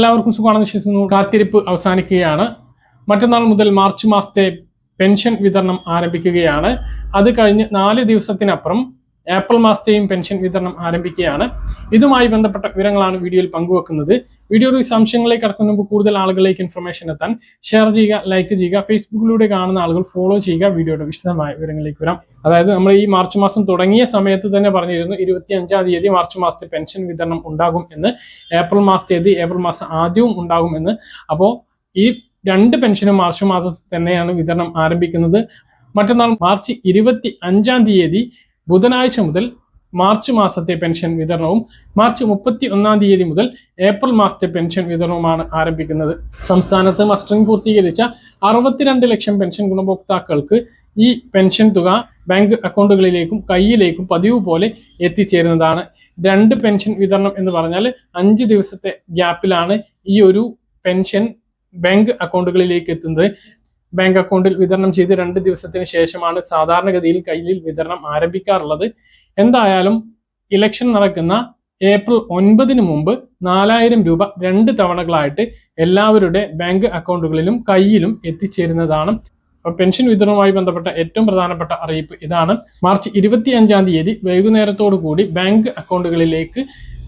എല്ലാവർക്കും സുഖമാണെന്ന് വിശ്വസിക്കുന്നു. കാത്തിരിപ്പ് അവസാനിക്കുകയാണ്. മറ്റന്നാൾ മുതൽ മാർച്ച് മാസത്തെ പെൻഷൻ വിതരണം ആരംഭിക്കുകയാണ്. അത് കഴിഞ്ഞ് 4 ദിവസത്തിനപ്പുറം ഏപ്രിൽ മാസത്തെയും പെൻഷൻ വിതരണം ആരംഭിക്കുകയാണ്. ഇതുമായി ബന്ധപ്പെട്ട വിവരങ്ങളാണ് വീഡിയോയിൽ പങ്കുവെക്കുന്നത്. വീഡിയോയുടെ സംശയങ്ങളിലേക്ക് കടക്കുന്ന മുമ്പ് കൂടുതൽ ആളുകളിലേക്ക് ഇൻഫർമേഷൻ എത്താൻ ഷെയർ ചെയ്യുക, ലൈക്ക് ചെയ്യുക. ഫേസ്ബുക്കിലൂടെ കാണുന്ന ആളുകൾ ഫോളോ ചെയ്യുക. വീഡിയോയുടെ വിശദമായ വിവരങ്ങളിലേക്ക് വരാം. അതായത് നമ്മൾ ഈ മാർച്ച് മാസം തുടങ്ങിയ സമയത്ത് തന്നെ പറഞ്ഞിരുന്നു 25-ാം തീയതി മാർച്ച് മാസത്തെ പെൻഷൻ വിതരണം ഉണ്ടാകും എന്ന്. ഏപ്രിൽ മാസം ആദ്യവും ഉണ്ടാകും എന്ന്. അപ്പോൾ ഈ 2 പെൻഷനും മാർച്ച് മാസത്തിൽ തന്നെയാണ് വിതരണം ആരംഭിക്കുന്നത്. മറ്റന്നാൾ മാർച്ച് 25-ാം തീയതി ബുധനാഴ്ച മുതൽ മാർച്ച് മാസത്തെ പെൻഷൻ വിതരണവും മാർച്ച് 31-ാം തീയതി മുതൽ ഏപ്രിൽ മാസത്തെ പെൻഷൻ വിതരണവുമാണ് ആരംഭിക്കുന്നത്. സംസ്ഥാനത്ത് മസ്റ്ററിംഗ് പൂർത്തീകരിച്ച 62 ലക്ഷം പെൻഷൻ ഗുണഭോക്താക്കൾക്ക് ഈ പെൻഷൻ തുക ബാങ്ക് അക്കൗണ്ടുകളിലേക്കും കയ്യിലേക്കും പതിവ് പോലെ എത്തിച്ചേരുന്നതാണ്. 2 പെൻഷൻ വിതരണം എന്ന് പറഞ്ഞാൽ 5 ദിവസത്തെ ഗ്യാപ്പിലാണ് ഈ ഒരു പെൻഷൻ ബാങ്ക് അക്കൗണ്ടുകളിലേക്ക് എത്തുന്നത്. ബാങ്ക് അക്കൗണ്ടിൽ വിതരണം ചെയ്ത് 2 ദിവസത്തിന് ശേഷമാണ് സാധാരണഗതിയിൽ കയ്യിൽ വിതരണം ആരംഭിക്കാറുള്ളത്. എന്തായാലും ഇലക്ഷൻ നടക്കുന്ന ഏപ്രിൽ 9-ന് മുമ്പ് 4000 രൂപ 2 തവണകളായിട്ട് എല്ലാവരുടെ ബാങ്ക് അക്കൗണ്ടുകളിലും കയ്യിലും എത്തിച്ചേരുന്നതാണ്. പെൻഷൻ വിതരണവുമായി ബന്ധപ്പെട്ട ഏറ്റവും പ്രധാനപ്പെട്ട അറിയിപ്പ് ഇതാണ്. മാർച്ച് 25-ാം തീയതി വൈകുന്നേരത്തോടു കൂടി ബാങ്ക് അക്കൗണ്ടുകളിലേക്ക്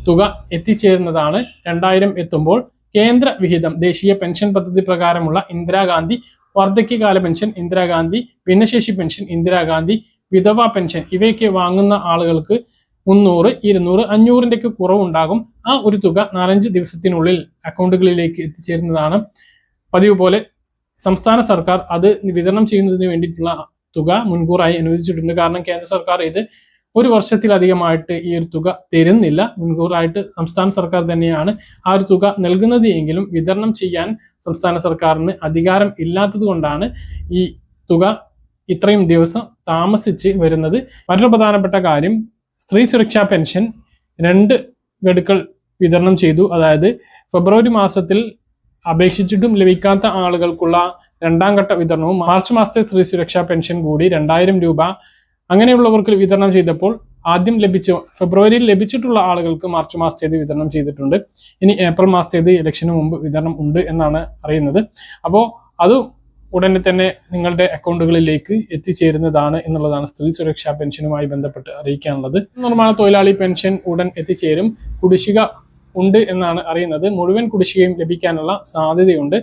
തുക എത്തിച്ചേരുന്നതാണ്. 2000 എത്തുമ്പോൾ കേന്ദ്ര വിഹിതം ദേശീയ പെൻഷൻ പദ്ധതി പ്രകാരമുള്ള ഇന്ദിരാഗാന്ധി വാർദ്ധക്യകാല പെൻഷൻ, ഇന്ദിരാഗാന്ധി ഭിന്നശേഷി പെൻഷൻ, ഇന്ദിരാഗാന്ധി വിധവ പെൻഷൻ ഇവയൊക്കെ വാങ്ങുന്ന ആളുകൾക്ക് 300, 200, 500ന്റെ കുറവുണ്ടാകും. ആ ഒരു തുക 4-5 ദിവസത്തിനുള്ളിൽ അക്കൗണ്ടുകളിലേക്ക് എത്തിച്ചേരുന്നതാണ്. പതിവ് പോലെ സംസ്ഥാന സർക്കാർ അത് വിതരണം ചെയ്യുന്നതിന് വേണ്ടിയിട്ടുള്ള തുക മുൻകൂറായി അനുവദിച്ചിട്ടുണ്ട്. കാരണം കേന്ദ്ര സർക്കാർ ഇത് 1 വർഷത്തിലധികമായിട്ട് ഈ ഒരു തുക തരുന്നില്ല. മുൻകൂറായിട്ട് സംസ്ഥാന സർക്കാർ തന്നെയാണ് ആ ഒരു തുക നൽകുന്നത് എങ്കിലും വിതരണം ചെയ്യാൻ സംസ്ഥാന സർക്കാരിന് അധികാരം ഇല്ലാത്തത് കൊണ്ടാണ് ഈ തുക ഇത്രയും ദിവസം താമസിച്ച് വരുന്നത്. മറ്റൊരു പ്രധാനപ്പെട്ട കാര്യം, സ്ത്രീ സുരക്ഷാ പെൻഷൻ 2 ഗഡുക്കൾ വിതരണം ചെയ്തു. അതായത് ഫെബ്രുവരി മാസത്തിൽ അപേക്ഷിച്ചിട്ടും ലഭിക്കാത്ത ആളുകൾക്കുള്ള 2ാം ഘട്ട വിതരണവും മാർച്ച് മാസത്തെ സ്ത്രീ സുരക്ഷാ പെൻഷൻ കൂടി 2000 രൂപ അങ്ങനെയുള്ളവർക്ക് വിതരണം ചെയ്തപ്പോൾ ആദ്യം ഫെബ്രുവരിയിൽ ലഭിച്ചിട്ടുള്ള ആളുകൾക്ക് മാർച്ച് മാസത്തേത് വിതരണം ചെയ്തിട്ടുണ്ട്. ഇനി ഏപ്രിൽ മാസത്തേത് ഇലക്ഷന് മുമ്പ് വിതരണം ഉണ്ട് എന്നാണ് അറിയുന്നത്. അപ്പോൾ അത് ഉടനെ തന്നെ നിങ്ങളുടെ അക്കൗണ്ടുകളിലേക്ക് എത്തിച്ചേരുന്നതാണ് എന്നുള്ളതാണ് സ്ത്രീ സുരക്ഷാ പെൻഷനുമായി ബന്ധപ്പെട്ട് അറിയിക്കാനുള്ളത്. നിർമ്മാണ തൊഴിലാളി പെൻഷൻ ഉടൻ എത്തിച്ചേരും. കുടിശ്ശിക ഉണ്ട് എന്നാണ് അറിയുന്നത്. മുഴുവൻ കുടിശ്ശികയും ലഭിക്കാനുള്ള സാധ്യതയുണ്ട്.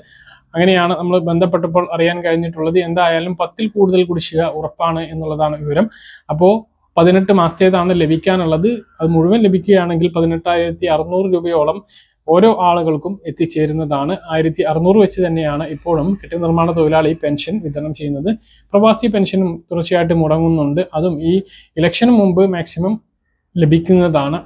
അങ്ങനെയാണ് നമ്മൾ ബന്ധപ്പെട്ടപ്പോൾ അറിയാൻ കഴിഞ്ഞിട്ടുള്ളത്. എന്തായാലും 10-ൽ കൂടുതൽ കുടിശ്ശിക ഉറപ്പാണ് എന്നുള്ളതാണ് വിവരം. അപ്പോൾ 18 മാസത്തേതാണ് ലഭിക്കാനുള്ളത്. അത് മുഴുവൻ ലഭിക്കുകയാണെങ്കിൽ 18,600 രൂപയോളം ഓരോ ആളുകൾക്കും എത്തിച്ചേരുന്നതാണ്. 1,600 വെച്ച് തന്നെയാണ് ഇപ്പോഴും കെട്ടിട നിർമ്മാണ തൊഴിലാളി പെൻഷൻ വിതരണം ചെയ്യുന്നത്. പ്രവാസി പെൻഷനും തീർച്ചയായിട്ടും മുടങ്ങുന്നുണ്ട്. അതും ഈ ഇലക്ഷന് മുമ്പ് മാക്സിമം ലഭിക്കുന്നതാണ്.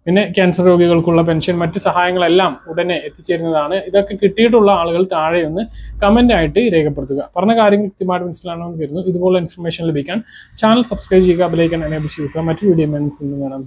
പിന്നെ ക്യാൻസർ രോഗികൾക്കുള്ള പെൻഷൻ, മറ്റ് സഹായങ്ങളെല്ലാം ഉടനെ എത്തിച്ചേരുന്നതാണ്. ഇതൊക്കെ കിട്ടിയിട്ടുള്ള ആളുകൾ താഴെ ഒന്ന് കമന്റ് ആയിട്ട് രേഖപ്പെടുത്തുക. പറഞ്ഞ കാര്യങ്ങൾ കൃത്യമായിട്ട് മനസ്സിലാണെന്ന് കരുതുന്നു. ഇതുപോലെ ഇൻഫർമേഷൻ ലഭിക്കാൻ ചാനൽ സബ്സ്ക്രൈബ് ചെയ്യുക, ബെൽ ഐക്കൺ എനേബിൾ ചെയ്യുക. മറ്റൊരു വീഡിയോ കാണാം.